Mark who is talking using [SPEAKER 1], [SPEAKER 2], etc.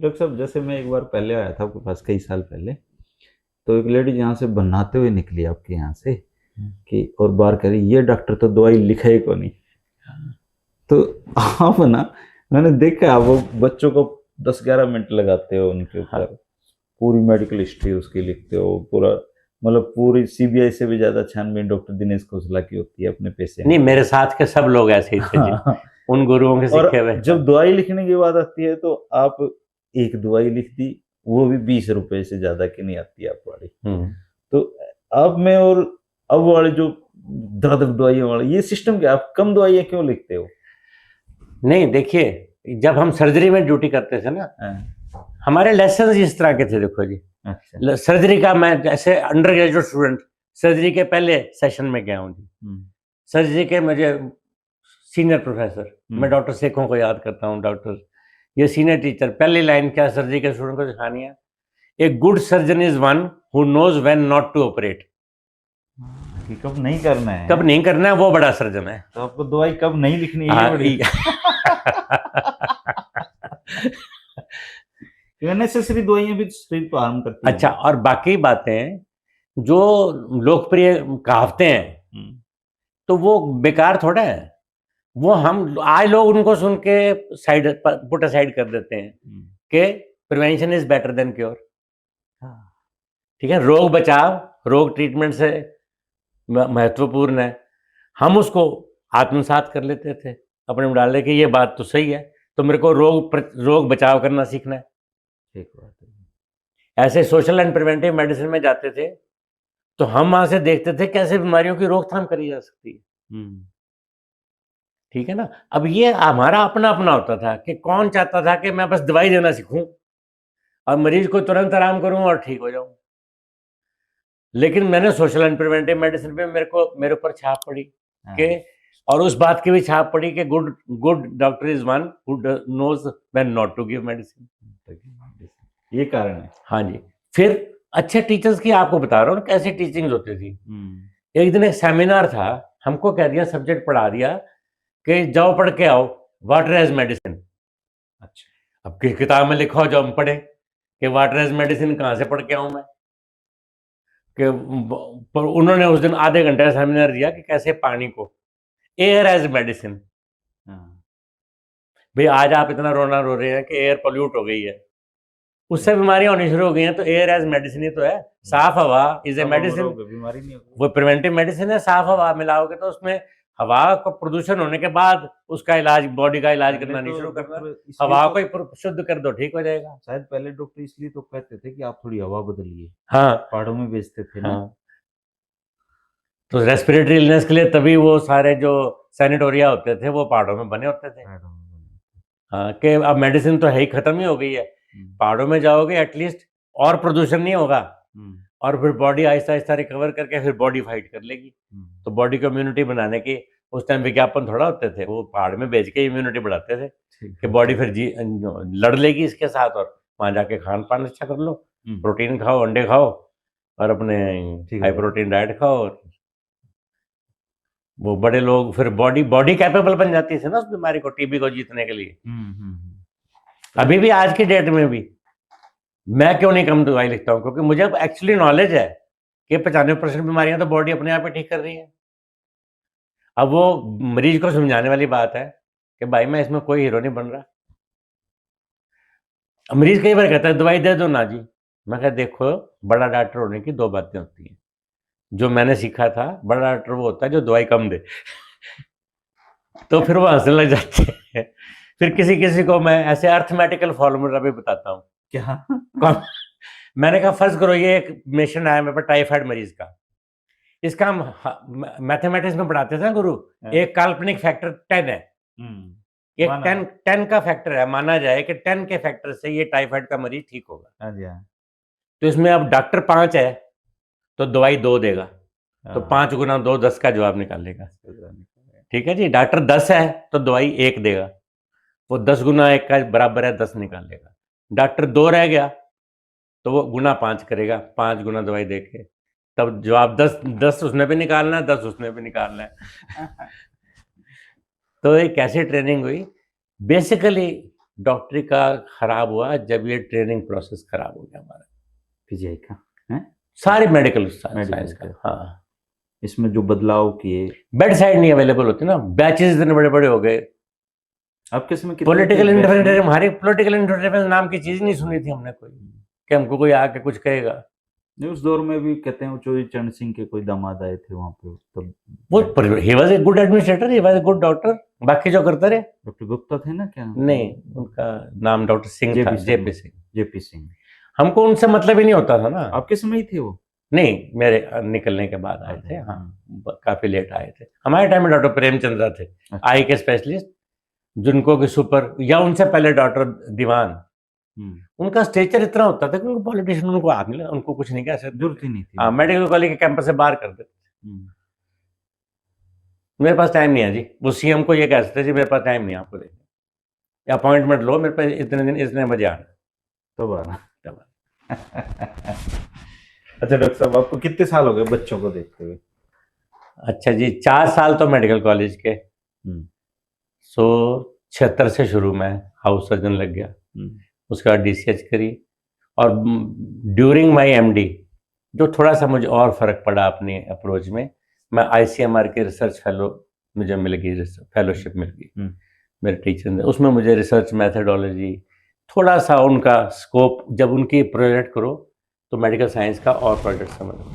[SPEAKER 1] Doctor साहब, जैसे मैं एक बार पहले आया था आपके पास कई साल पहले, तो एक लेडी यहाँ से बनाते हुए निकली आपके यहाँ से कि और बार करी, ये डॉक्टर तो दवाई लिखे को नहीं। तो आप ना, मैंने देखा आप वो बच्चों को 10-11 मिनट लगाते हो उनके ऊपर, पूरी मेडिकल हिस्ट्री उसकी लिखते हो पूरा, मतलब पूरी सीबीआई से भी ज्यादा छानबीन डॉक्टर दिनेश खोसला की होती है अपने पेशेंट।
[SPEAKER 2] नहीं, मेरे साथ के सब लोग ऐसे ही थे जी, उन गुरुओं के सीखे हुए।
[SPEAKER 1] जब दवाई लिखने की बात आती है तो आप एक दवाई लिख दी, वो भी 20 रुपए से ज्यादा की नहीं आती आप वाली। तो अब मैं और अब वाले जो दर्द दवाइयों वाले, ये सिस्टम क्या, आप कम दवाइयाँ क्यों लिखते हो?
[SPEAKER 2] नहीं, देखिए, जब हम सर्जरी में ड्यूटी करते थे ना, हमारे लेसन इस तरह के थे। देखो जी,
[SPEAKER 1] अच्छा,
[SPEAKER 2] सर्जरी का मैं जैसे अंडर ग्रेजुएट स्टूडेंट सर्जरी के पहले सेशन में गया हूँ जी। सर्जरी के मुझे सीनियर प्रोफेसर, मैं डॉक्टर सेखों को याद करता हूँ, डॉक्टर ये सीनियर टीचर, पहली लाइन क्या सर्जरी के स्टूडेंट को सिखानी है, a good surgeon is one who knows when not to operate.
[SPEAKER 1] कब नहीं करना है,
[SPEAKER 2] कब नहीं करना है, वो बड़ा सर्जन है।
[SPEAKER 1] तो आपको दवाई कब नहीं लिखनी है, बड़ी अननेसेसरी दवाइयां भी शरीर को हार्म करती हैं।
[SPEAKER 2] अच्छा, और बाकी बातें जो लोकप्रिय कहावतें हैं, तो वो बेकार थोड़ा है। वो हम आज लोग उनको सुन के साइड पुट असाइड कर देते हैं कि prevention is better than cure. ठीक है, रोग बचाव रोग ट्रीटमेंट से महत्वपूर्ण है। हम उसको आत्मसात कर लेते थे, अपने में डाल ले कि ये बात तो सही है, तो मेरे को रोग बचाव करना सीखना है।
[SPEAKER 1] ठीक बात है।
[SPEAKER 2] ऐसे सोशल एंड प्रिवेंटिव मेडिसिन में जाते थे तो हम वहां से देखते थे कैसे बीमारियों की रोकथाम करी जा सकती है। ठीक है ना। अब ये हमारा अपना अपना होता था कि कौन चाहता था कि मैं बस दवाई देना सीखूं और मरीज को तुरंत आराम करूं और ठीक हो जाऊं। लेकिन मैंने सोशल एंड प्रिवेंटिव मेडिसिन पे मेरे ऊपर छाप पड़ी कि, और उस बात की भी छाप पड़ी कि good doctor is one who knows when not to give medicine.
[SPEAKER 1] ये कारण है।
[SPEAKER 2] हाँ जी। फिर अच्छे टीचर्स की आपको बता रहा हूँ कैसी टीचिंग होती थी। एक दिन एक सेमिनार था, हमको कह दिया, सब्जेक्ट पढ़ा दिया कि जाओ पढ़ के आओ वाटर एज मेडिसिन। अच्छा, अब किस किताब में लिखा हो जो हम पढ़े कि वाटर एज मेडिसिन, कहाँ से पढ़ के आऊं मैं? कि पर उन्होंने उस दिन आधे घंटे का सेमिनार दिया कि कैसे पानी को एयर एज मेडिसिन। भाई आज आप इतना रोना रो रहे हैं कि एयर पोल्यूट हो गई है, उससे बीमारियां होनी शुरू हो गई हैं, तो एयर एज मेडिसिन ही तो है। साफ हवा इज ए मेडिसिन,
[SPEAKER 1] बीमारी नहीं होगी,
[SPEAKER 2] वो प्रिवेंटिव मेडिसिन है। साफ हवा मिलाओगे तो उसमें हवा का प्रदूषण होने के बाद उसका इलाज, बॉडी का इलाज करना नहीं शुरू करना, हवा को ही शुद्ध कर दो, ठीक हो जाएगा।
[SPEAKER 1] शायद पहले डॉक्टर इसलिए तो कहते थे कि आप थोड़ी हवा बदलिए।
[SPEAKER 2] हाँ,
[SPEAKER 1] पहाड़ों में बेचते थे ना।
[SPEAKER 2] तो रेस्पिरेटरी इलनेस के लिए तभी वो सारे जो सैनिटोरिया होते थे वो पहाड़ों में बने होते थे। हाँ, कि अब मेडिसिन तो है ही, खत्म ही हो गई है। पहाड़ों में जाओगे एटलीस्ट और प्रदूषण नहीं होगा, और फिर बॉडी आहिस्ता आहिस्ता रिकवर करके फिर बॉडी फाइट कर लेगी। तो बॉडी को इम्यूनिटी बनाने की उस टाइम विज्ञापन थोड़ा होते थे, वो पहाड़ में बेच के इम्यूनिटी बढ़ाते थे कि बॉडी फिर लड़ लेगी इसके साथ, और वहां जाके खान पान अच्छा कर लो, प्रोटीन खाओ, अंडे खाओ, और अपने हाई प्रोटीन डाइट खाओ। वो बड़े लोग फिर बॉडी कैपेबल बन जाती है ना उस बीमारी को, टीबी को जीतने के लिए। अभी भी आज की डेट में भी मैं क्यों नहीं कम दवाई लिखता हूँ, क्योंकि मुझे एक्चुअली नॉलेज है कि 95% बीमारियां तो बॉडी अपने आप ही ठीक कर रही है। अब वो मरीज को समझाने वाली बात है कि भाई मैं इसमें कोई हीरो नहीं बन रहा। मरीज कई बार कहता है दवाई दे दो ना जी। मैं कहा देखो, बड़ा डॉक्टर होने की दो बातें होती हैं। जो मैंने सीखा था, बड़ा डॉक्टर वो होता है जो दवाई कम दे तो फिर वो हंसने लग जाते हैं। फिर किसी किसी को मैं ऐसे अर्थमेटिकल फॉर्मूला भी बताता हूँ। क्या? मैंने कहा फर्ज करो ये एक पेशेंट आया मेरे पास टाइफाइड मरीज का, इसका हम मैथमेटिक्स में पढ़ाते थे ना गुरु, एक काल्पनिक फैक्टर 10 है, एक 10 का फैक्टर है, माना जाए कि 10 के फैक्टर से ये टाइफाइड का मरीज ठीक होगा। तो इसमें अब डॉक्टर 5 है तो दवाई 2 देगा, तो 5 गुना 2 10 का जवाब निकालेगा। ठीक है जी। डॉक्टर 10 है तो दवाई 1 देगा, वो 10 गुना 1 का बराबर है 10 निकालेगा। डॉक्टर 2 रह गया तो वो गुना 5 करेगा, 5 गुना दवाई देके, तब जवाब 10 उसने भी निकालना है, 10 उसने भी निकालना है। तो ये कैसी ट्रेनिंग हुई? बेसिकली डॉक्टरी का खराब हुआ जब ये ट्रेनिंग प्रोसेस खराब हो गया हमारा,
[SPEAKER 1] पीजीआई का है,
[SPEAKER 2] सारी मेडिकल साइंस
[SPEAKER 1] मेडिकल
[SPEAKER 2] का।
[SPEAKER 1] का।
[SPEAKER 2] हाँ,
[SPEAKER 1] इसमें जो बदलाव किए,
[SPEAKER 2] बेड साइड नहीं अवेलेबल होती ना, बैचेस इतने बड़े बड़े हो गए।
[SPEAKER 1] आपके समय कितने
[SPEAKER 2] पॉलिटिकल
[SPEAKER 1] थे batch में?
[SPEAKER 2] इंटरफेरेंस, हमारी पॉलिटिकल इंटरफेरेंस नाम की चीज नहीं सुनी थी हमने कोई, कि हमको कोई आके कुछ कहेगा।
[SPEAKER 1] नहीं, उस दौर में भी कहते हैं वो चौधरी चरण सिंह के कोई दामाद आए थे वहां पे, तब
[SPEAKER 2] वो he was a good administrator, he was a good doctor, बाकी जो करते रहे।
[SPEAKER 1] डॉक्टर गुप्ता थे ना, क्या
[SPEAKER 2] नहीं, उनका नाम डॉक्टर सिंह था, जेपी सिंह।
[SPEAKER 1] जेपी सिंह।
[SPEAKER 2] हमको उनसे मतलब ही नहीं होता था ना।
[SPEAKER 1] आपके समय ही थे वो?
[SPEAKER 2] नहीं, मेरे निकलने के बाद आए थे। हाँ, काफी लेट आए थे। हमारे टाइम में डॉक्टर प्रेमचंद्र थे, आई के स्पेशलिस्ट, जिनको कि सुपर, या उनसे पहले डॉक्टर दीवान। उनका स्टेचर इतना होता था कि उनको पॉलिटिशियन उनको हाथ नहीं, उनको कुछ नहीं कह सकते,
[SPEAKER 1] जरूरत ही नहीं थी।
[SPEAKER 2] हाँ, मेडिकल कॉलेज के कैंपस से बाहर कर देते। मेरे पास टाइम नहीं है जी, वो सीएम को ये कह सकते जी मेरे पास टाइम नहीं है आपको देखने, अपॉइंटमेंट लो, मेरे पास इतने दिन इतने बजे आना,
[SPEAKER 1] तब आना। अच्छा डॉक्टर साहब, आपको कितने साल हो गए बच्चों को देखते हुए?
[SPEAKER 2] अच्छा जी, 4 साल तो मेडिकल कॉलेज के, सो 76 से शुरू में हाउस सर्जन लग गया, उसके बाद डीसीएच करी, और ड्यूरिंग माय एमडी जो थोड़ा सा मुझे और फर्क पड़ा अपनी अप्रोच में, मैं आईसीएमआर के रिसर्च फेलो मुझे मिल गई, फेलोशिप मिल गई मेरे टीचर ने। उसमें मुझे रिसर्च मैथडोलॉजी, थोड़ा सा उनका स्कोप, जब उनकी प्रोजेक्ट करो तो मेडिकल साइंस का और प्रोजेक्ट समझ